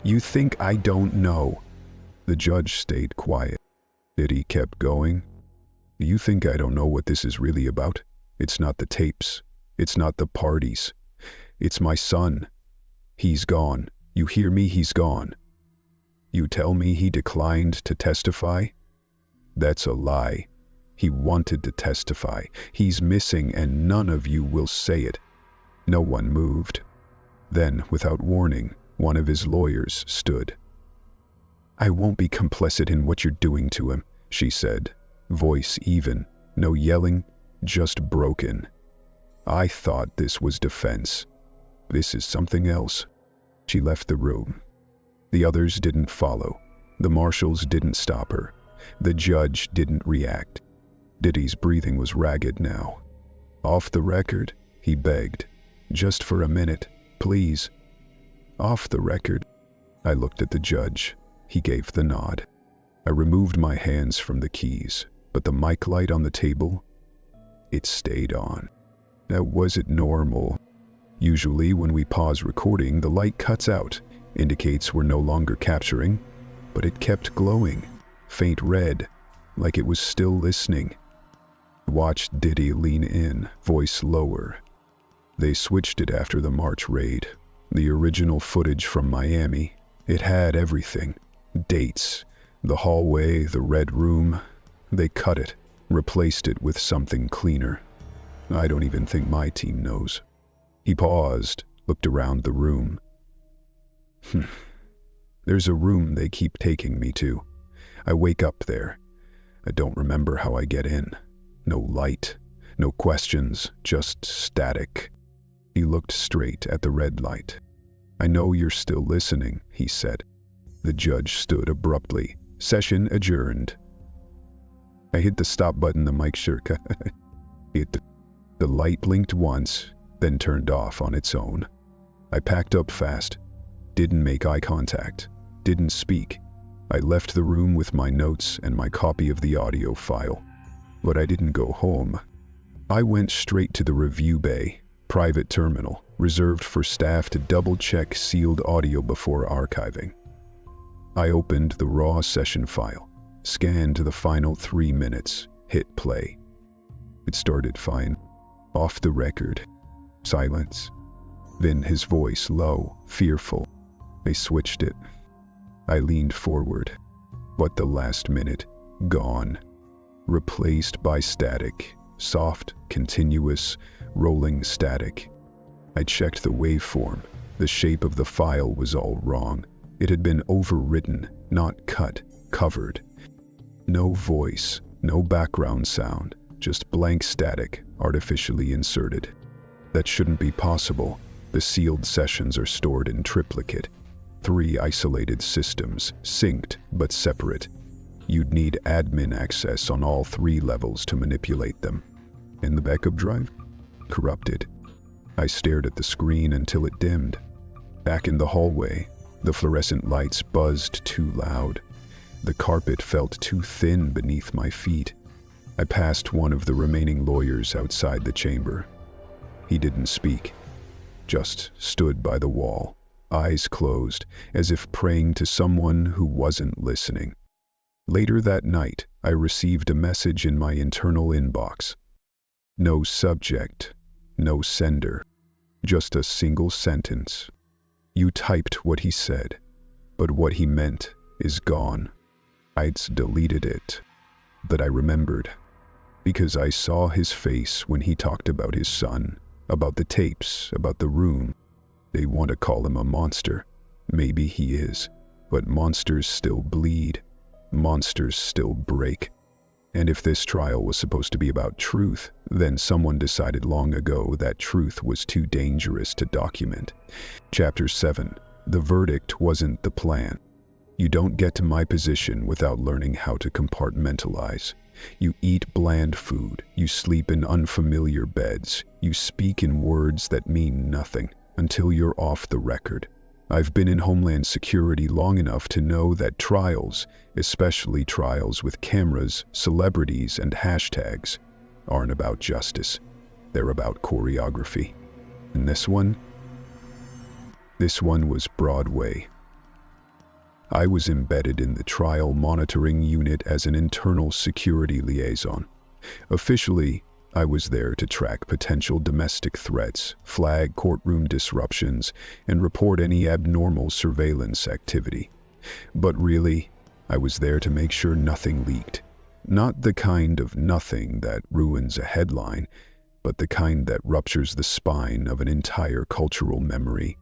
"You think I don't know?" The judge stayed quiet. Diddy kept going. "You think I don't know what this is really about? It's not the tapes. It's not the parties. It's my son. He's gone. You hear me? He's gone. You tell me he declined to testify? That's a lie. He wanted to testify. He's missing and none of you will say it." No one moved. Then, without warning, one of his lawyers stood. "I won't be complicit in what you're doing to him," she said, voice even, no yelling, just broken. I thought this was defense. This is something else. She left the room. The others didn't follow. The marshals didn't stop her. The judge didn't react. Diddy's breathing was ragged now. "Off the record," he begged. "Just for a minute, please." "Off the record." I looked at the judge. He gave the nod. I removed my hands from the keys, but the mic light on the table, it stayed on. Now, was it normal? Usually when we pause recording, the light cuts out, indicates we're no longer capturing, but it kept glowing, faint red, like it was still listening. I watched Diddy lean in, voice lower. They switched it after the March raid. The original footage from Miami, it had everything. Dates, the hallway, the red room. They cut it, replaced it with something cleaner. I don't even think my team knows. He paused, looked around the room. There's a room they keep taking me to. I wake up there. I don't remember how I get in. No light, no questions, just static. He looked straight at the red light. "I know you're still listening," he said. The judge stood abruptly. Session adjourned. I hit the stop button, the mic shirka. The light blinked once, then turned off on its own. I packed up fast, didn't make eye contact, didn't speak. I left the room with my notes and my copy of the audio file. But I didn't go home. I went straight to the review bay, private terminal, reserved for staff to double-check sealed audio before archiving. I opened the raw session file, scanned the final 3 minutes, hit play. It started fine. Off the record. Silence. Then his voice low, fearful. I switched it. I leaned forward. But the last minute, gone. Replaced by static. Soft, continuous, rolling static. I checked the waveform. The shape of the file was all wrong. It had been overwritten, not cut, covered. No voice, no background sound, just blank static, artificially inserted. That shouldn't be possible. The sealed sessions are stored in triplicate. 3 isolated systems, synced but separate. You'd need admin access on all 3 levels to manipulate them. And the backup drive? Corrupted. I stared at the screen until it dimmed. Back in the hallway, the fluorescent lights buzzed too loud. The carpet felt too thin beneath my feet. I passed one of the remaining lawyers outside the chamber. He didn't speak, just stood by the wall, eyes closed, as if praying to someone who wasn't listening. Later that night, I received a message in my internal inbox. No subject, no sender, just a single sentence. You typed what he said, but what he meant is gone. I'd deleted it, but I remembered, because I saw his face when he talked about his son, about the tapes, about the room. They want to call him a monster. Maybe he is, but monsters still bleed. Monsters still break. And if this trial was supposed to be about truth, then someone decided long ago that truth was too dangerous to document. Chapter 7. The verdict wasn't the plan. You don't get to my position without learning how to compartmentalize. You eat bland food, you sleep in unfamiliar beds, you speak in words that mean nothing until you're off the record. I've been in Homeland Security long enough to know that trials, especially trials with cameras, celebrities, and hashtags, aren't about justice. They're about choreography. And this one was Broadway. I was embedded in the trial monitoring unit as an internal security liaison. Officially, I was there to track potential domestic threats, flag courtroom disruptions, and report any abnormal surveillance activity. But really, I was there to make sure nothing leaked. Not the kind of nothing that ruins a headline, but the kind that ruptures the spine of an entire cultural memory.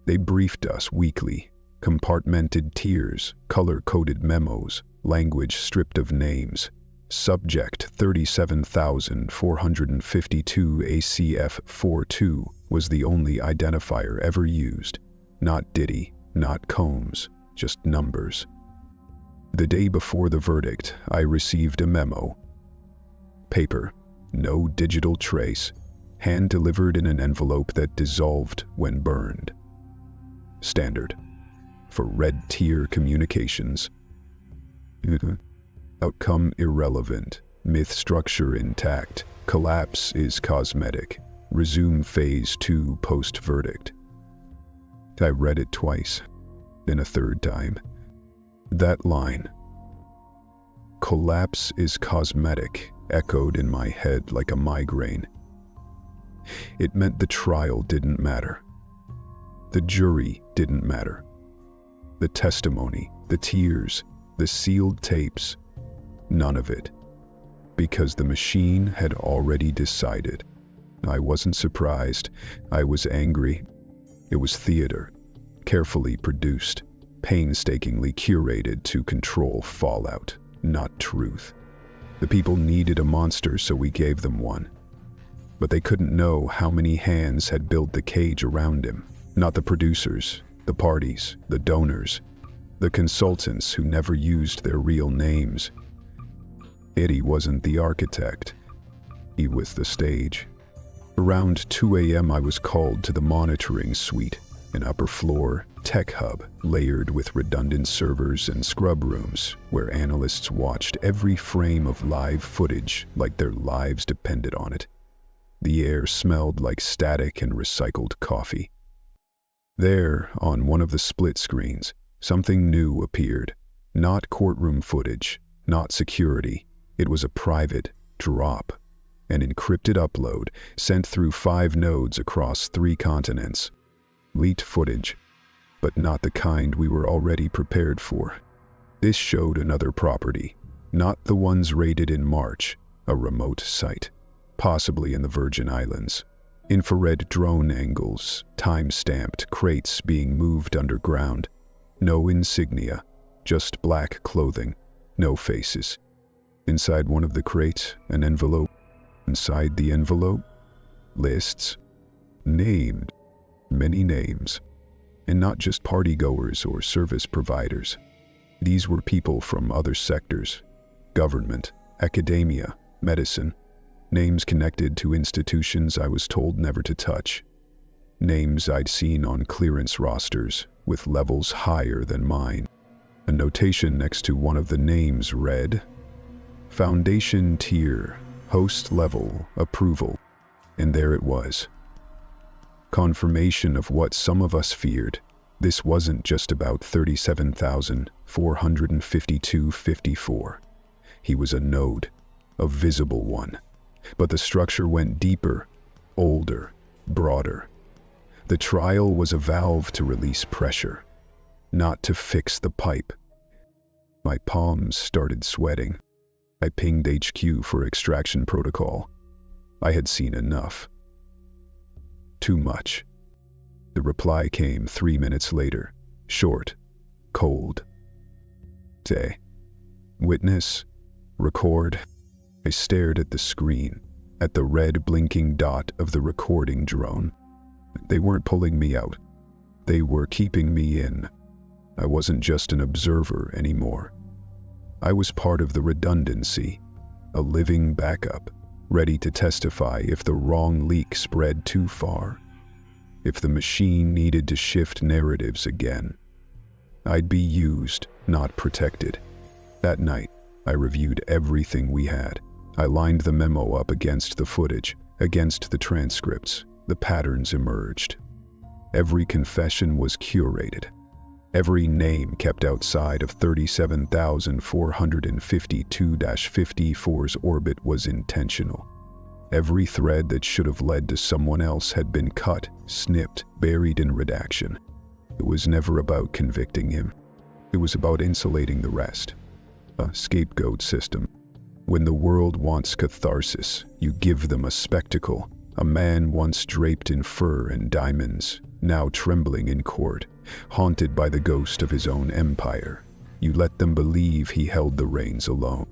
They briefed us weekly. Compartmented tiers, color-coded memos, language stripped of names. Subject 37,452 ACF42 was the only identifier ever used. Not Diddy, not Combs, just numbers. The day before the verdict, I received a memo. Paper, no digital trace, hand-delivered in an envelope that dissolved when burned. Standard. For red tier communications. Outcome irrelevant. Myth structure intact. Collapse is cosmetic. Resume phase 2 post-verdict. I read it twice, then a third time. That line, collapse is cosmetic, echoed in my head like a migraine. It meant the trial didn't matter. The jury didn't matter. The testimony, the tears, the sealed tapes, none of it. Because the machine had already decided. I wasn't surprised. I was angry. It was theater, carefully produced, painstakingly curated to control fallout, not truth. The people needed a monster, so we gave them one. But they couldn't know how many hands had built the cage around him. Not the producers, the parties, the donors, the consultants who never used their real names. Diddy wasn't the architect. He was the stage. Around 2 a.m. I was called to the monitoring suite, an upper floor tech hub layered with redundant servers and scrub rooms where analysts watched every frame of live footage like their lives depended on it. The air smelled like static and recycled coffee. There, on one of the split screens, something new appeared. Not courtroom footage, not security. It was a private drop, an encrypted upload sent through 5 nodes across 3 continents. Leaked footage, but not the kind we were already prepared for. This showed another property, not the ones raided in March, a remote site, possibly in the Virgin Islands. Infrared drone angles, time-stamped crates being moved underground. No insignia, just black clothing, no faces. Inside one of the crates, an envelope. Inside the envelope, lists. Named. Many names. And not just partygoers or service providers. These were people from other sectors. Government, academia, medicine. Names connected to institutions I was told never to touch. Names I'd seen on clearance rosters, with levels higher than mine. A notation next to one of the names read, Foundation Tier, Host Level, Approval. And there it was. Confirmation of what some of us feared. This wasn't just about 37,452.54. He was a node, a visible one. But the structure went deeper, older, broader. The trial was a valve to release pressure, not to fix the pipe. My palms started sweating. I pinged HQ for extraction protocol. I had seen enough. Too much. The reply came 3 minutes later, short, cold. Say, witness, record. I stared at the screen, at the red blinking dot of the recording drone. They weren't pulling me out. They were keeping me in. I wasn't just an observer anymore. I was part of the redundancy, a living backup, ready to testify if the wrong leak spread too far, if the machine needed to shift narratives again. I'd be used, not protected. That night, I reviewed everything we had. I lined the memo up against the footage, against the transcripts. The patterns emerged. Every confession was curated. Every name kept outside of 37,452-54's orbit was intentional. Every thread that should have led to someone else had been cut, snipped, buried in redaction. It was never about convicting him. It was about insulating the rest. A scapegoat system. When the world wants catharsis, you give them a spectacle. A man once draped in fur and diamonds, now trembling in court, haunted by the ghost of his own empire. You let them believe he held the reins alone.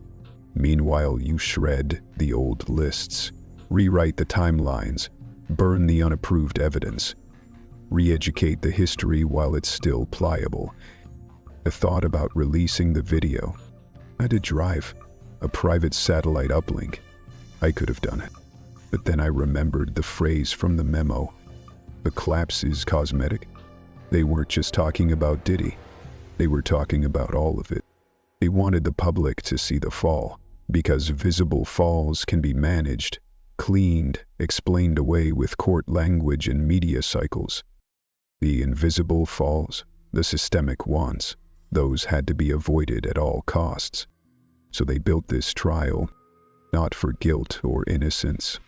Meanwhile, you shred the old lists, rewrite the timelines, burn the unapproved evidence, re-educate the history while it's still pliable. I thought about releasing the video. I had a drive, a private satellite uplink. I could have done it. But then I remembered the phrase from the memo. The collapse is cosmetic. They weren't just talking about Diddy. They were talking about all of it. He wanted the public to see the fall, because visible falls can be managed, cleaned, explained away with court language and media cycles. The invisible falls, the systemic ones, those had to be avoided at all costs. So they built this trial, not for guilt or innocence,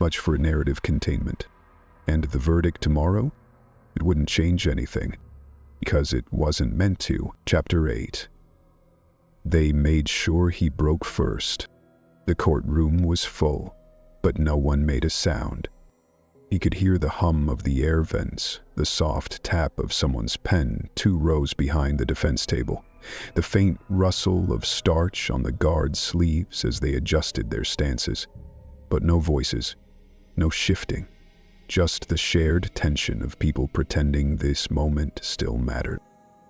but for narrative containment. And the verdict tomorrow? It wouldn't change anything, because it wasn't meant to. Chapter 8. They made sure he broke first. The courtroom was full, but no one made a sound. He could hear the hum of the air vents, the soft tap of someone's pen 2 rows behind the defense table, the faint rustle of starch on the guards' sleeves as they adjusted their stances. But no voices, no shifting, just the shared tension of people pretending this moment still mattered.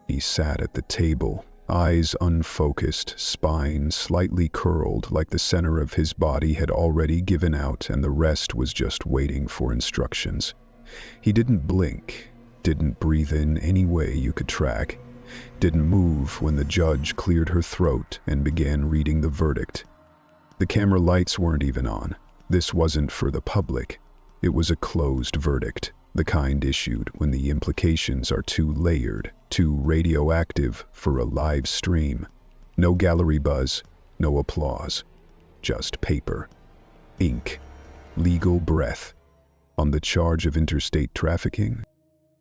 He sat at the table, eyes unfocused, spine slightly curled like the center of his body had already given out and the rest was just waiting for instructions. He didn't blink, didn't breathe in any way you could track, didn't move when the judge cleared her throat and began reading the verdict. The camera lights weren't even on. This wasn't for the public. It was a closed verdict, the kind issued when the implications are too layered, too radioactive for a live stream. No gallery buzz, no applause. Just paper, ink, legal breath. On the charge of interstate trafficking,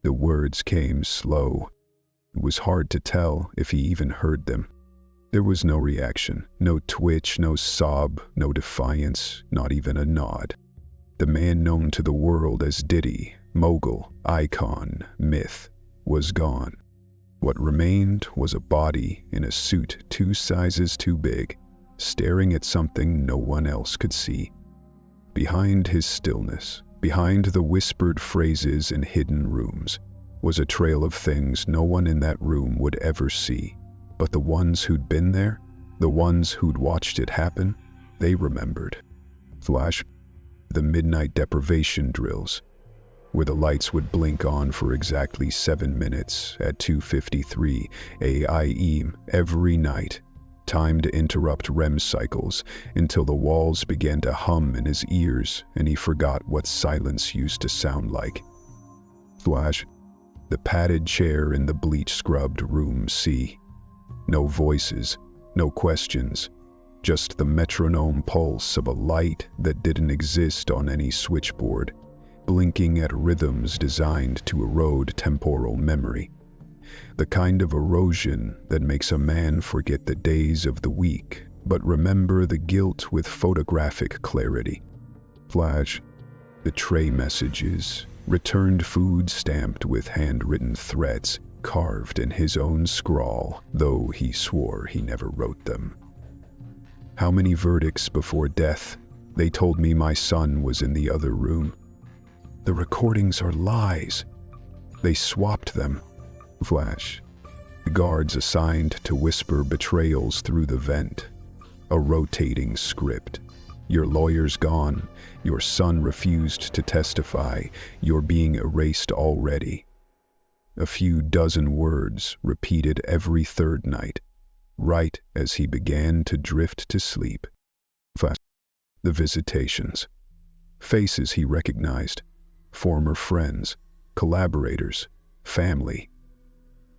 the words came slow. It was hard to tell if he even heard them. There was no reaction, no twitch, no sob, no defiance, not even a nod. The man known to the world as Diddy, mogul, icon, myth, was gone. What remained was a body in a suit 2 sizes too big, staring at something no one else could see. Behind his stillness, behind the whispered phrases in hidden rooms, was a trail of things no one in that room would ever see. But the ones who'd been there, the ones who'd watched it happen, they remembered. Flash, the midnight deprivation drills, where the lights would blink on for exactly 7 minutes at 2:53 a.m. every night, time to interrupt REM cycles until the walls began to hum in his ears and he forgot what silence used to sound like. Flash, the padded chair in the bleach-scrubbed room C. No voices, no questions, just the metronome pulse of a light that didn't exist on any switchboard, blinking at rhythms designed to erode temporal memory. The kind of erosion that makes a man forget the days of the week, but remember the guilt with photographic clarity. Flash, the tray messages, returned food stamped with handwritten threats, carved in his own scrawl, though he swore he never wrote them. How many verdicts before death? They told me my son was in the other room. The recordings are lies. They swapped them. Flash, the guards assigned to whisper betrayals through the vent. A rotating script. Your lawyer's gone. Your son refused to testify. You're being erased already. A few dozen words repeated every third night, right as he began to drift to sleep. Flash, the visitations. Faces he recognized, former friends, collaborators, family.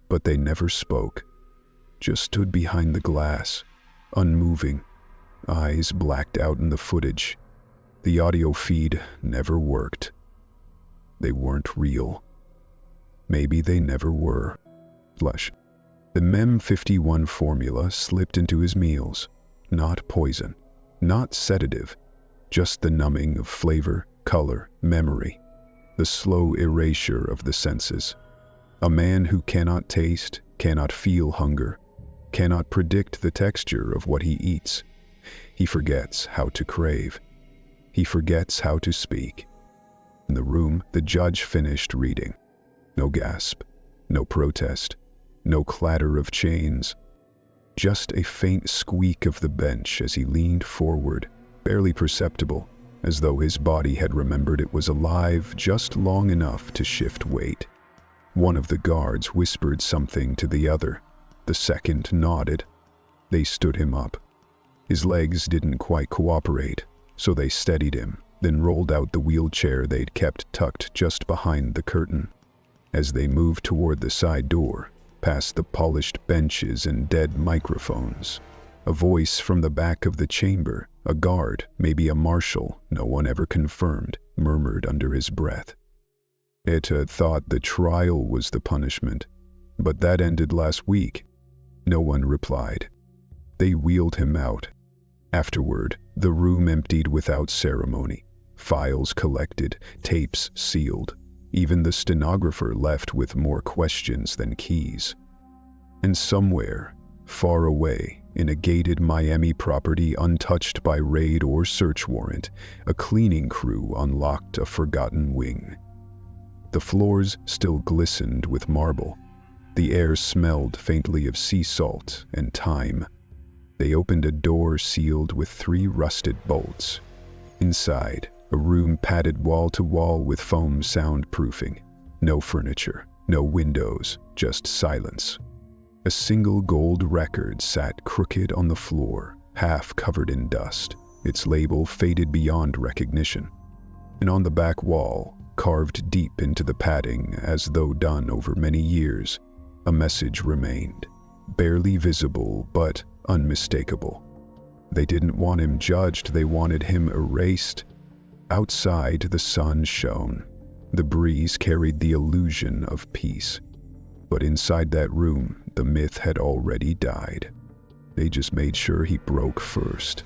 But they never spoke, just stood behind the glass, unmoving, eyes blacked out in the footage. The audio feed never worked. They weren't real. Maybe they never were. Flesh. The Mem 51 formula slipped into his meals. Not poison, not sedative, just the numbing of flavor, color, memory, the slow erasure of the senses. A man who cannot taste, cannot feel hunger, cannot predict the texture of what he eats. He forgets how to crave. He forgets how to speak. In the room, the judge finished reading. No gasp, no protest, no clatter of chains. Just a faint squeak of the bench as he leaned forward, barely perceptible, as though his body had remembered it was alive just long enough to shift weight. One of the guards whispered something to the other. The second nodded. They stood him up. His legs didn't quite cooperate, so they steadied him, then rolled out the wheelchair they'd kept tucked just behind the curtain. As they moved toward the side door, past the polished benches and dead microphones, a voice from the back of the chamber, a guard, maybe a marshal, no one ever confirmed, murmured under his breath. Etta thought the trial was the punishment, but that ended last week. No one replied. They wheeled him out. Afterward, the room emptied without ceremony. Files collected, tapes sealed. Even the stenographer left with more questions than keys. And somewhere, far away, in a gated Miami property untouched by raid or search warrant, a cleaning crew unlocked a forgotten wing. The floors still glistened with marble. The air smelled faintly of sea salt and thyme. They opened a door sealed with 3 rusted bolts. Inside, a room padded wall to wall with foam soundproofing. No furniture, no windows, just silence. A single gold record sat crooked on the floor, half covered in dust, its label faded beyond recognition. And on the back wall, carved deep into the padding as though done over many years, a message remained, barely visible but unmistakable. They didn't want him judged, they wanted him erased. Outside, the sun shone. The breeze carried the illusion of peace. But inside that room, the myth had already died. They just made sure he broke first.